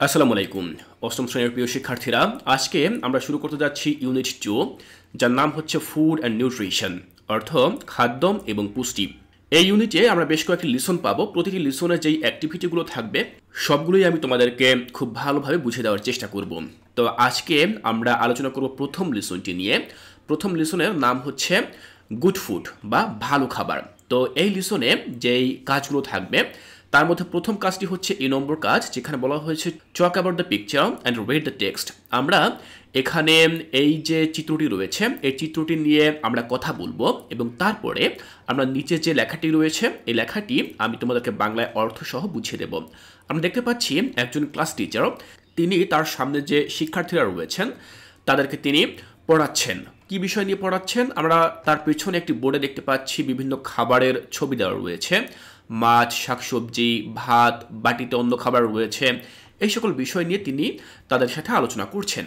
আসসালামু আলাইকুম অষ্টম শ্রেণীর প্রিয় শিক্ষার্থীরা আজকে আমরা শুরু করতে যাচ্ছি ইউনিট 2 যার নাম হচ্ছে ফুড অ্যান্ড নিউট্রিশন অর্থ খাদ্য এবং পুষ্টি। এই ইউনিটে আমরা বেশ কয়েকটি লিসন পাবো। প্রতিটি লিসনে যেই অ্যাক্টিভিটিগুলো থাকবে সবগুলোই আমি তোমাদেরকে খুব ভালোভাবে বুঝিয়ে দেওয়ার চেষ্টা করব। তো আজকে আমরা আলোচনা করব প্রথম লিসনটি নিয়ে। প্রথম লিসনের নাম হচ্ছে গুড ফুড বা ভালো খাবার। তো এই লিসনে যেই কাজগুলো থাকবে তার মধ্যে প্রথম কাজটি হচ্ছে এই নম্বর কাজ, যেখানে বলা হয়েছে talk about the picture and read the text. আমরা এখানে এই যে চিত্রটি রয়েছে এই চিত্রটি নিয়ে আমরা কথা বলবো এবং তারপরে আমরা নিচে যে লেখাটি রয়েছে এই লেখাটি আমি তোমাদেরকে বাংলায় অর্থ সহ বুঝিয়ে দেব। আমরা দেখতে পাচ্ছি একজন ক্লাস টিচার, তিনি তার সামনে যে শিক্ষার্থীরা রয়েছেন তাদেরকে তিনি পড়াচ্ছেন। কি বিষয় নিয়ে পড়াচ্ছেন আমরা তার পেছনে একটি বোর্ডে দেখতে পাচ্ছি বিভিন্ন খাবারের ছবি দেওয়া রয়েছে। মাছ, শাকসবজি, ভাত, বাটিতে অন্য খাবার রয়েছে। এই সকল বিষয় নিয়ে তিনি তাদের সাথে আলোচনা করছেন।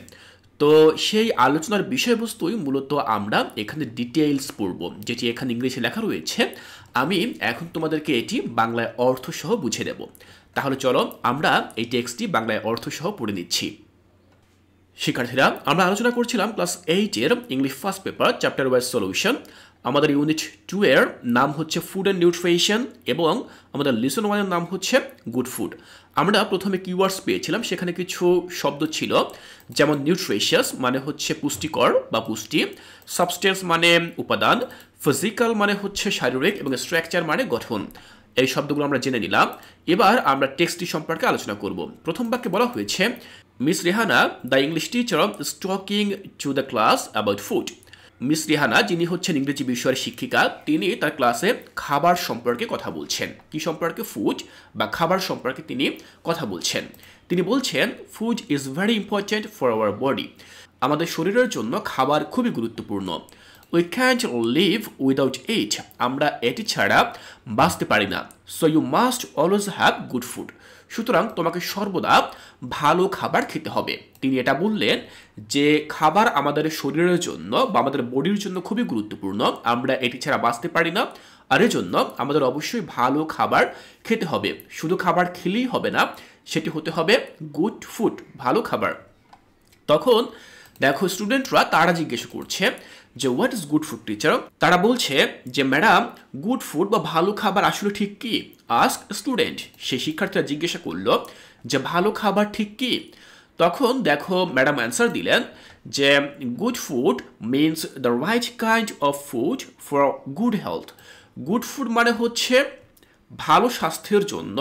তো সেই আলোচনার বিষয়বস্তুই মূলত আমরা এখানে ডিটেইলস পড়ব, যেটি এখানে ইংলিশে লেখা রয়েছে। আমি এখন তোমাদেরকে এটি বাংলায় অর্থ সহ বুঝিয়ে দেব। তাহলে চলো আমরা এই টেক্সটটি বাংলায় অর্থ সহ পড়ে নিচ্ছি। শিক্ষার্থীরা, আমরা আলোচনা করছিলাম ক্লাস 8-এর English first paper chapter wise solution. আমাদের ইউনিট 2 এর নাম হচ্ছে ফুড অ্যান্ড নিউট্রিশন এবং আমাদের লিসন 1 এর নাম হচ্ছে গুড ফুড। আমরা প্রথমে কিওয়ার্ডস পেয়েছিলাম, সেখানে কিছু শব্দ ছিল, যেমন নিউট্রিশিয়াস মানে হচ্ছে পুষ্টিকর বা পুষ্টি, সাবস্টেন্স মানে উপাদান, ফিজিক্যাল মানে হচ্ছে শারীরিক এবং স্ট্রাকচার মানে গঠন। এই শব্দগুলো আমরা জেনে নিলাম। এবার আমরা টেক্সটটি সম্পর্কে আলোচনা করব। প্রথম বাক্যে বলা হয়েছে miss Rehana the English teacher is talking to the class about food. Miss Rehana, যিনি হচ্ছেন ইংরেজি বিষয়ের শিক্ষিকা, তিনি তার ক্লাসে খাবার সম্পর্কে কথা বলছেন। কি সম্পর্কে? ফুড বা খাবার সম্পর্কে তিনি কথা বলছেন। তিনি বলছেন food is very important for our body. আমাদের শরীরের জন্য খাবার খুবই গুরুত্বপূর্ণ। We can't live without it. আমরা এটি ছাড়া বাঁচতে পারি না। So you must always have good food. সুতরাং তোমাকে সর্বদা ভালো খাবার খেতে হবে। তিনি এটা বললেন যে খাবার আমাদের শরীরের জন্য বা আমাদের বডির জন্য খুবই গুরুত্বপূর্ণ, আমরা এটি ছাড়া বাঁচতে পারি না। আর এজন্য আমাদের অবশ্যই ভালো খাবার খেতে হবে। শুধু খাবার খেলেই হবে না, সেটি হতে হবে গুড ফুড, ভালো খাবার। তখন দেখো স্টুডেন্টরা তারা জিজ্ঞেস করছে যে what is good food teacher. তারা বলছে যে ম্যাডাম গুড ফুড বা ভালো খাবার আসলে ঠিক কি? আস্ক স্টুডেন্ট, সেই শিক্ষার্থীরা জিজ্ঞাসা করলো যে ভালো খাবার ঠিক কি? তখন দেখো ম্যাডাম অ্যান্সার দিলেন যে good food means the right kind of food for good health. Good food মানে হচ্ছে ভালো স্বাস্থ্যের জন্য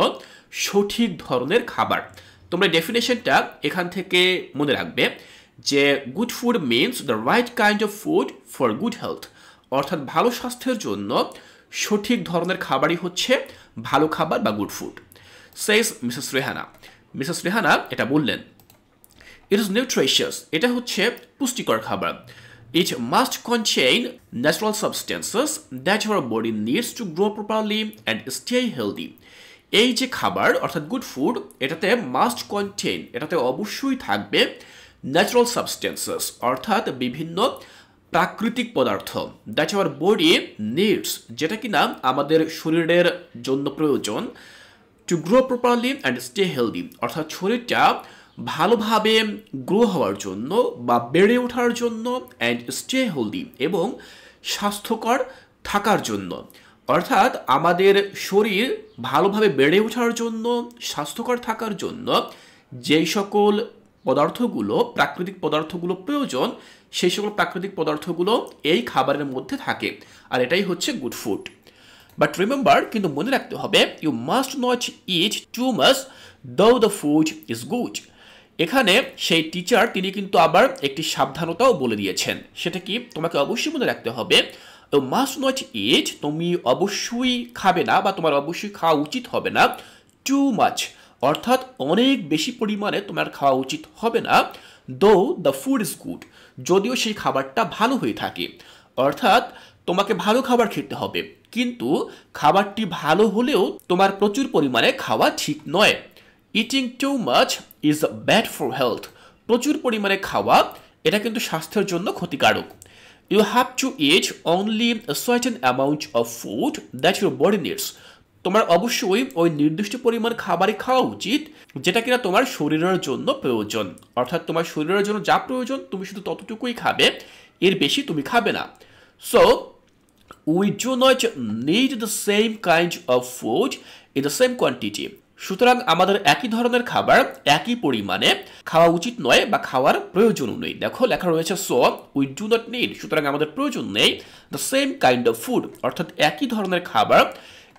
সঠিক ধরনের খাবার। তোমরা ডেফিনেশনটা এখান থেকে মনে রাখবে যে good food means the right kind of food for good health, অর্থাৎ ভালো স্বাস্থ্যের জন্য সঠিক ধরনের খাবারই হচ্ছে ভালো খাবার বা good food. Says Mrs Rehana. Mrs Rehana এটা বললেন। ইট ইজ নিউট্রিশিয়াস, এটা হচ্ছে পুষ্টিকর খাবার। It must contain natural substances that our body needs to grow properly and stay healthy. এই যে খাবার অর্থাৎ গুড ফুড, এটাতে মাস্ট কনটেইন, এটাতে অবশ্যই থাকবে ন্যাচারাল সাবস্টেন্সেস অর্থাৎ বিভিন্ন প্রাকৃতিক পদার্থ, দ্যাট আওয়ার বডি নিডস, যেটা কিনা আমাদের শরীরের জন্য প্রয়োজন, to grow properly and stay healthy, অর্থাৎ শরীরটা ভালোভাবে গ্রো হওয়ার জন্য বা বেড়ে ওঠার জন্য, অ্যান্ড স্টে হেলদি এবং স্বাস্থ্যকর থাকার জন্য। অর্থাৎ আমাদের শরীর ভালোভাবে বেড়ে ওঠার জন্য, স্বাস্থ্যকর থাকার জন্য যেই সকল পদার্থগুলো, প্রাকৃতিক পদার্থগুলো প্রয়োজন, সেই সকল প্রাকৃতিক পদার্থগুলো এই খাবারের মধ্যে থাকে, আর এটাই হচ্ছে গুড ফুড। বাট রিমেম্বার, কিন্তু মনে রাখতে হবে, you must not eat too much though the food is good. এখানে সেই টিচার তিনি কিন্তু আবার একটি সাবধানতাও বলে দিয়েছেন। সেটা কি? তোমাকে অবশ্যই মনে রাখতে হবে ইউ মাস্ট নট ইট, তুমি অবশ্যই খাবে না বা তোমার অবশ্যই খাওয়া উচিত হবে না টু মাচ, অর্থাৎ অনেক বেশি পরিমাণে তোমার খাওয়া উচিত হবে না, দো দ্য ফুড ইজ গুড, যদিও সেই খাবারটা ভালো হয়ে থাকে। অর্থাৎ তোমাকে ভালো খাবার খেতে হবে, কিন্তু খাবারটি ভালো হলেও তোমার প্রচুর পরিমাণে খাওয়া ঠিক নয়। Eating too much is bad for health, প্রচুর পরিমাণে খাওয়া এটা কিন্তু স্বাস্থ্যের জন্য ক্ষতিকারক। You have to eat only a certain amount of food that your body needs, তোমার অবশ্যই ওই নির্দিষ্ট পরিমাণ খাবারই খাওয়া উচিত যেটা কিনা তোমার শরীরের জন্য প্রয়োজন। অর্থাৎ তোমার শরীরের জন্য যা প্রয়োজন তুমি শুধু ততটুকুই খাবে, এর বেশি তুমি খাবে না। So we do not need the same kind of food in the same quantity. সুতরাং আমাদের একই ধরনের খাবার একই পরিমাণে খাওয়া উচিত নয় বা খাওয়ার প্রয়োজনও নেই। দেখো লেখা রয়েছে so we do not need, সুতরাং আমাদের প্রয়োজন নেই the same kind of food, অর্থাৎ একই ধরনের খাবার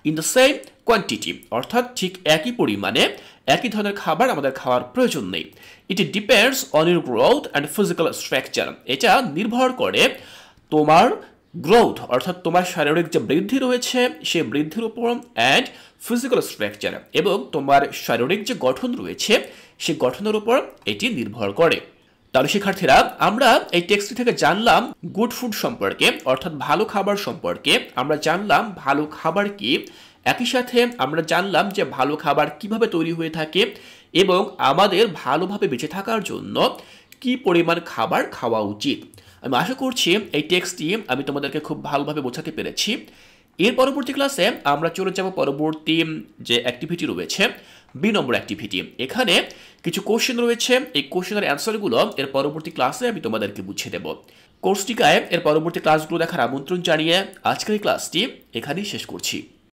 ইন দ্য সেম কোয়ান্টিটি, অর্থাৎ ঠিক একই পরিমাণে একই ধরনের খাবার আমাদের খাওয়ার প্রয়োজন নেই। It depends on your growth and physical structure, এটা নির্ভর করে তোমার গ্রোথ অর্থাৎ তোমার শারীরিক যে বৃদ্ধি রয়েছে সে বৃদ্ধির উপর, অ্যান্ড ফিজিক্যাল স্ট্রাকচার এবং তোমার শারীরিক যে গঠন রয়েছে সে গঠনের উপর এটি নির্ভর করে। তাহলে শিক্ষার্থীরা আমরা এই টেক্সটটি থেকে জানলাম গুড ফুড সম্পর্কে, অর্থাৎ ভালো খাবার সম্পর্কে। আমরা জানলাম ভালো খাবার কি, একই সাথে আমরা জানলাম যে ভালো খাবার কিভাবে তৈরি হয়ে থাকে এবং আমাদের ভালোভাবে বেঁচে থাকার জন্য কি পরিমাণ খাবার খাওয়া উচিত। আমি আশা করছি এই টেক্সটটি আমি তোমাদেরকে খুব ভালোভাবে বোঝাতে পেরেছি। এর পরবর্তী ক্লাসে আমরা চলে যাব পরবর্তী যে অ্যাক্টিভিটি রয়েছে, বি নম্বর অ্যাক্টিভিটি। এখানে কিছু কোশ্চেন রয়েছে, এই কোশ্চেনের অ্যান্সারগুলো এর পরবর্তী ক্লাসে আমি তোমাদেরকে বুঝিয়ে দেব। কোর্সটিকায় এর পরবর্তী ক্লাসগুলো দেখার আমন্ত্রণ জানিয়ে আজকের এই ক্লাসটি এখানেই শেষ করছি।